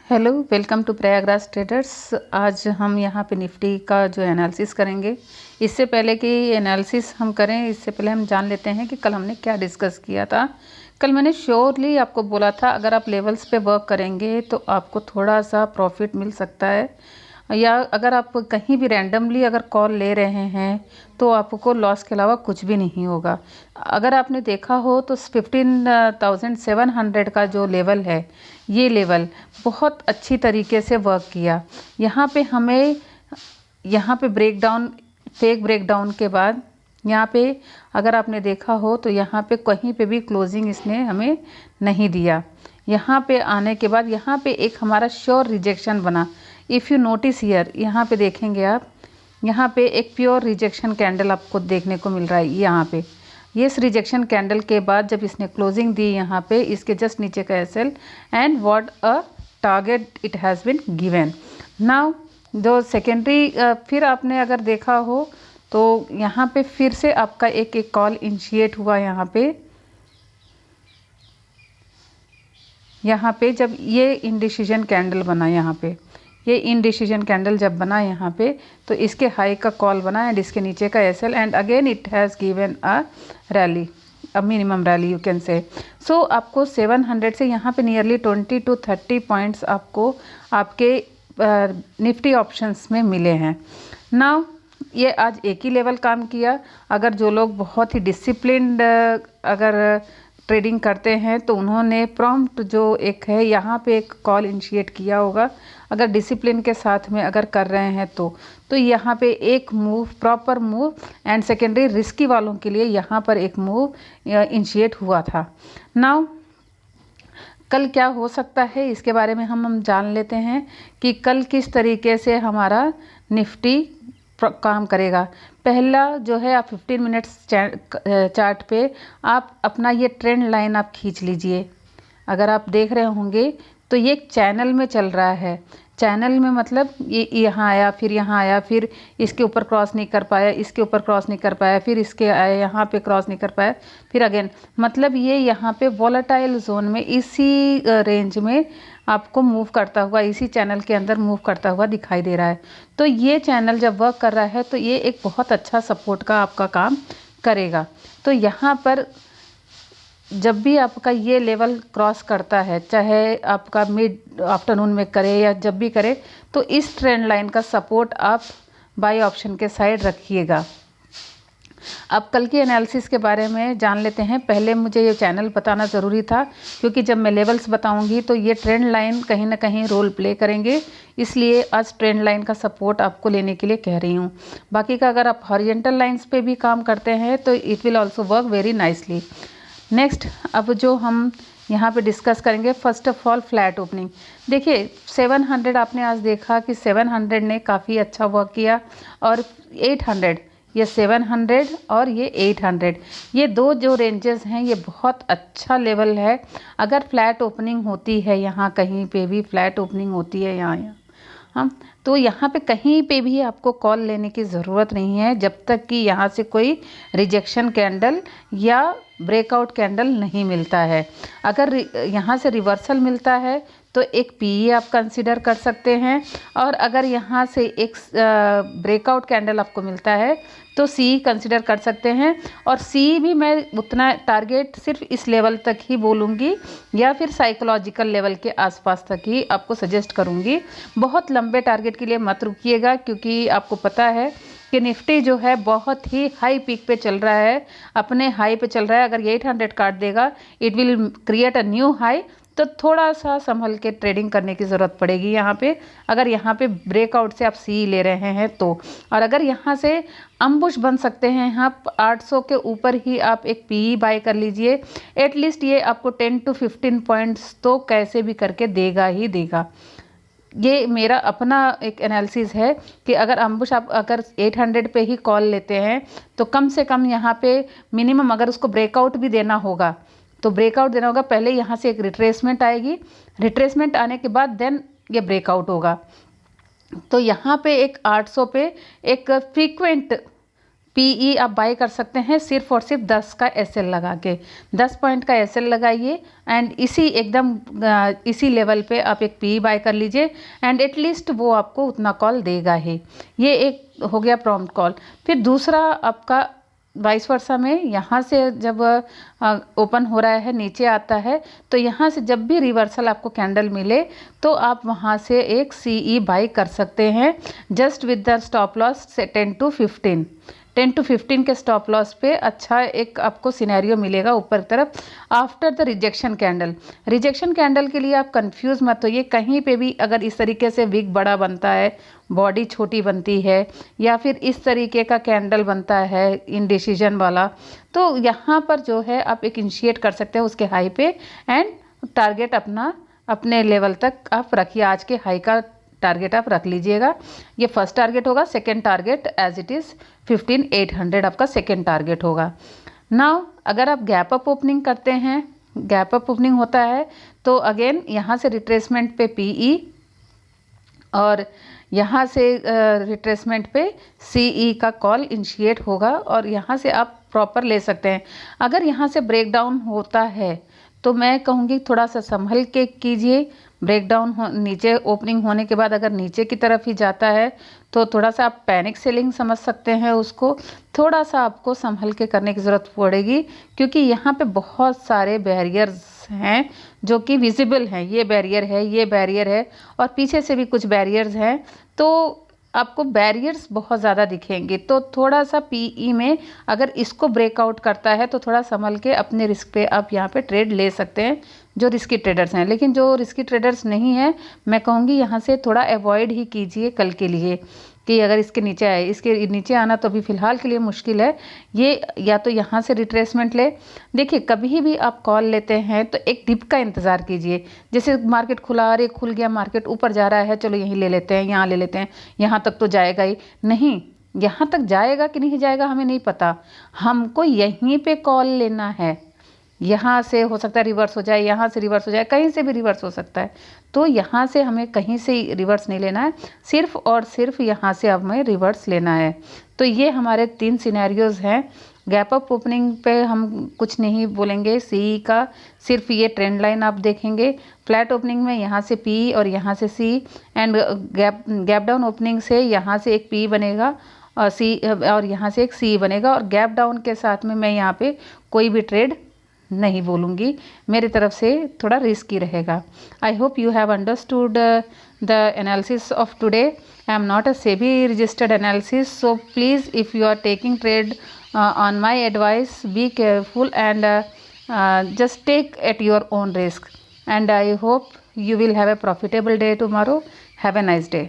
Hello, welcome to Prayagraj Traders. आज हम यहाँ पे निफ्टी का जो एनालिसिस करेंगे। इससे पहले कि एनालिसिस हम करें, इससे पहले हम जान लेते हैं कि कल हमने क्या डिस्कस किया था। कल मैंने श्योरली आपको बोला था अगर आप लेवल्स पे वर्क करेंगे तो आपको थोड़ा सा प्रॉफिट मिल सकता है, या अगर आप कहीं भी रैंडमली अगर कॉल ले रहे हैं तो आपको लॉस के अलावा कुछ भी नहीं होगा। अगर आपने देखा हो तो 15,700 का जो लेवल है, ये लेवल बहुत अच्छी तरीके से वर्क किया। यहाँ पे हमें ब्रेकडाउन, फेक ब्रेकडाउन के बाद यहाँ पे अगर आपने देखा हो तो यहाँ पे कहीं पे भी क्लोजिंग इसने हमें नहीं दिया। यहाँ पे आने के बाद यहाँ पे एक हमारा श्योर रिजेक्शन बना। इफ़ यू नोटिस हियर, यहाँ पे देखेंगे आप, यहाँ पे एक प्योर रिजेक्शन कैंडल आपको देखने को मिल रहा है। यहाँ पे ये इस रिजेक्शन कैंडल के बाद जब इसने क्लोजिंग दी यहाँ पे, इसके जस्ट नीचे का SL and what a target it has been given. Now जो सेकेंडरी फिर आपने अगर देखा हो तो यहाँ पे फिर से आपका एक कॉल इनिशिएट हुआ। यहाँ पे जब ये इनडिसीजन कैंडल बना, ये इनडिसीजन कैंडल जब बना यहाँ पे, तो इसके हाई का कॉल बना एंड इसके नीचे का SL and again it has given a rally, a minimum rally you can say. So आपको 700 से यहाँ पे नियरली 20 to 30 पॉइंट्स आपको आपके निफ्टी ऑप्शंस में मिले हैं। नाउ ये आज एक ही लेवल काम किया। अगर जो लोग बहुत ही डिसिप्लिन्ड अगर ट्रेडिंग करते हैं तो उन्होंने प्रॉम्प्ट जो एक है यहाँ पे एक कॉल इनिशिएट किया होगा। अगर डिसिप्लिन के साथ में अगर कर रहे हैं तो यहाँ पे एक move, proper move and secondary risky वालों के लिए यहाँ पर एक मूव इनिशिएट हुआ था। नाउ कल क्या हो सकता है इसके बारे में हम जान लेते हैं कि कल किस तरीके से हमारा निफ्टी काम करेगा। पहला जो है, आप 15 मिनट्स चार्ट पे आप अपना ये ट्रेंड लाइन आप खींच लीजिए। अगर आप देख रहे होंगे तो ये एक चैनल में चल रहा है। चैनल में मतलब ये यहाँ आया, फिर यहाँ आया, फिर इसके ऊपर क्रॉस नहीं कर पाया, इसके ऊपर क्रॉस नहीं कर पाया, फिर इसके आया, यहाँ पे क्रॉस नहीं कर पाया, फिर अगेन, मतलब ये यहाँ पे वॉलेटाइल जोन में इसी रेंज में आपको मूव करता हुआ, इसी चैनल के अंदर मूव करता हुआ दिखाई दे रहा है। तो ये चैनल जब वर्क कर रहा है तो ये एक बहुत अच्छा सपोर्ट का आपका काम करेगा। तो यहाँ पर जब भी आपका ये लेवल क्रॉस करता है, चाहे आपका मिड आफ्टरनून में करे या जब भी करे, तो इस ट्रेंड लाइन का सपोर्ट आप बाय ऑप्शन के साइड रखिएगा। अब कल की एनालिसिस के बारे में जान लेते हैं। पहले मुझे ये चैनल बताना ज़रूरी था क्योंकि जब मैं लेवल्स बताऊंगी तो ये ट्रेंड लाइन कहीं ना कहीं रोल प्ले करेंगे, इसलिए आज ट्रेंड लाइन का सपोर्ट आपको लेने के लिए कह रही हूँ। बाकी का अगर आप हॉरिजॉन्टल लाइंस पे भी काम करते हैं तो it will also work very nicely. Next, अब जो हम यहाँ पे डिस्कस करेंगे, first of all flat opening. देखिए 700 आपने आज देखा कि 700 ने काफ़ी अच्छा वर्क किया, और 800, ये 700 और ये 800, ये दो जो रेंजेस हैं ये बहुत अच्छा लेवल है। अगर फ्लैट ओपनिंग होती है, यहाँ कहीं पे भी फ्लैट ओपनिंग होती है यहाँ हम, तो यहाँ पे कहीं पे भी आपको कॉल लेने की ज़रूरत नहीं है जब तक कि यहाँ से कोई रिजेक्शन कैंडल या ब्रेकआउट कैंडल नहीं मिलता है। अगर यहाँ से रिवर्सल मिलता है तो एक पीई आप कंसिडर कर सकते हैं, और अगर यहाँ से एक ब्रेकआउट कैंडल आपको मिलता है तो सी कंसिडर कर सकते हैं। और सी भी मैं उतना टारगेट सिर्फ इस लेवल तक ही बोलूँगी, या फिर साइकोलॉजिकल लेवल के आसपास तक ही आपको सजेस्ट करूँगी। बहुत लंबे टारगेट के लिए मत रुकिएगा, क्योंकि आपको पता है कि निफ्टी जो है बहुत ही हाई पीक पे चल रहा है, अपने हाई पे चल रहा है। अगर ये 800 काट देगा, it will create a new high, तो थोड़ा सा संभल के ट्रेडिंग करने की ज़रूरत पड़ेगी यहाँ पे। अगर यहाँ पे ब्रेकआउट से आप सी ले रहे हैं तो, और अगर यहाँ से अम्बुश बन सकते हैं, आप 800 के ऊपर ही आप एक पीई बाय कर लीजिए। एटलीस्ट ये आपको 10 to 15 पॉइंट्स तो कैसे भी करके देगा ही देगा। ये मेरा अपना एक एनालिसिस है कि अगर अम्बुश आप अगर 800 पे ही कॉल लेते हैं तो कम से कम यहाँ पे मिनिमम अगर उसको ब्रेकआउट भी देना होगा तो ब्रेकआउट देना होगा। पहले यहाँ से एक रिट्रेसमेंट आएगी, रिट्रेसमेंट आने के बाद देन ये ब्रेकआउट होगा। तो यहाँ पे एक 800 पे एक फ्रीक्वेंट पीई आप बाय कर सकते हैं सिर्फ और सिर्फ 10 का एसएल लगा के। 10 पॉइंट का एसएल लगाइए एंड इसी एकदम इसी लेवल पे आप एक पीई बाय कर लीजिए एंड एटलीस्ट वो आपको उतना कॉल देगा ही। ये एक हो गया प्रॉम्प्ट कॉल। फिर दूसरा आपका वाइस वर्सा में यहाँ से जब ओपन हो रहा है नीचे आता है तो यहाँ से जब भी रिवर्सल आपको कैंडल मिले तो आप वहाँ से एक सीई बाई कर सकते हैं just with the stop loss से 10 to 15 के स्टॉप लॉस पे अच्छा एक आपको सिनेरियो मिलेगा ऊपर तरफ after the rejection candle. Rejection candle के लिए आप कंफ्यूज मत होइए, कहीं पे भी अगर इस तरीके से विक बड़ा बनता है, बॉडी छोटी बनती है या फिर इस तरीके का कैंडल बनता है इनडिसीजन वाला, तो यहाँ पर जो है आप एक इनिशिएट कर सकते हैं उसके हाई पे एंड टारगेट अपने लेवल तक आप रखिए। आज के हाई का टारगेट आप रख लीजिएगा। ये फर्स्ट टारगेट होगा, second target as it is 15,800 आपका सेकेंड टारगेट होगा। नाउ अगर आप गैप अप ओपनिंग करते हैं, गैप अप ओपनिंग होता है तो अगेन यहाँ से रिट्रेसमेंट पे पीई और यहाँ से रिट्रेसमेंट पे सीई का कॉल इनिशिएट होगा और यहाँ से आप प्रॉपर ले सकते हैं। अगर यहाँ से ब्रेकडाउन होता है तो मैं कहूँगी थोड़ा सा संभल के कीजिए। ब्रेकडाउन नीचे ओपनिंग होने के बाद अगर नीचे की तरफ ही जाता है तो थोड़ा सा आप पैनिक सेलिंग समझ सकते हैं उसको। थोड़ा सा आपको संभल के करने की ज़रूरत पड़ेगी क्योंकि यहाँ पे बहुत सारे बैरियर्स हैं जो कि विजिबल हैं। ये बैरियर है, ये बैरियर है और पीछे से भी कुछ बैरियर्स हैं, तो आपको बैरियर्स बहुत ज़्यादा दिखेंगे। तो थोड़ा सा पीई में अगर इसको ब्रेकआउट करता है तो थोड़ा संभल के अपने रिस्क पे आप यहाँ पे ट्रेड ले सकते हैं जो रिस्की ट्रेडर्स हैं। लेकिन जो रिस्की ट्रेडर्स नहीं हैं, मैं कहूँगी यहाँ से थोड़ा अवॉइड ही कीजिए कल के लिए कि अगर इसके नीचे आए, इसके नीचे आना तो अभी फ़िलहाल के लिए मुश्किल है। ये या तो यहाँ से रिट्रेसमेंट ले। देखिए कभी भी आप कॉल लेते हैं तो एक डिप का इंतज़ार कीजिए। जैसे मार्केट खुला, अरे खुल गया मार्केट, ऊपर जा रहा है, चलो यहीं ले लेते हैं, यहाँ ले लेते हैं, यहाँ तक तो जाएगा ही नहीं। यहाँ तक जाएगा कि नहीं जाएगा हमें नहीं पता, हमको यहीं पे कॉल लेना है। यहाँ से हो सकता है रिवर्स हो जाए, यहाँ से रिवर्स हो जाए, कहीं से भी रिवर्स हो सकता है। तो यहाँ से हमें कहीं से रिवर्स नहीं लेना है, सिर्फ और सिर्फ यहाँ से हमें रिवर्स लेना है। तो ये हमारे 3 सिनेरियोज़ हैं। गैप अप ओपनिंग पे हम कुछ नहीं बोलेंगे, सी का सिर्फ ये ट्रेंड लाइन आप देखेंगे। फ्लैट ओपनिंग में यहाँ से पी और यहाँ से सी एंड गैप डाउन ओपनिंग से यहाँ से एक पी बनेगा और सी और यहाँ से एक सी बनेगा। और गैप डाउन के साथ में मैं यहाँ पे कोई भी ट्रेड नहीं बोलूँगी, मेरी तरफ से थोड़ा रिस्की रहेगा। I hope you have understood the analysis of today. I am not a SEBI registered analysis, so please if you are taking trade on my advice, be careful and just take at your own risk, and I hope you will have a profitable day tomorrow. Have a nice day.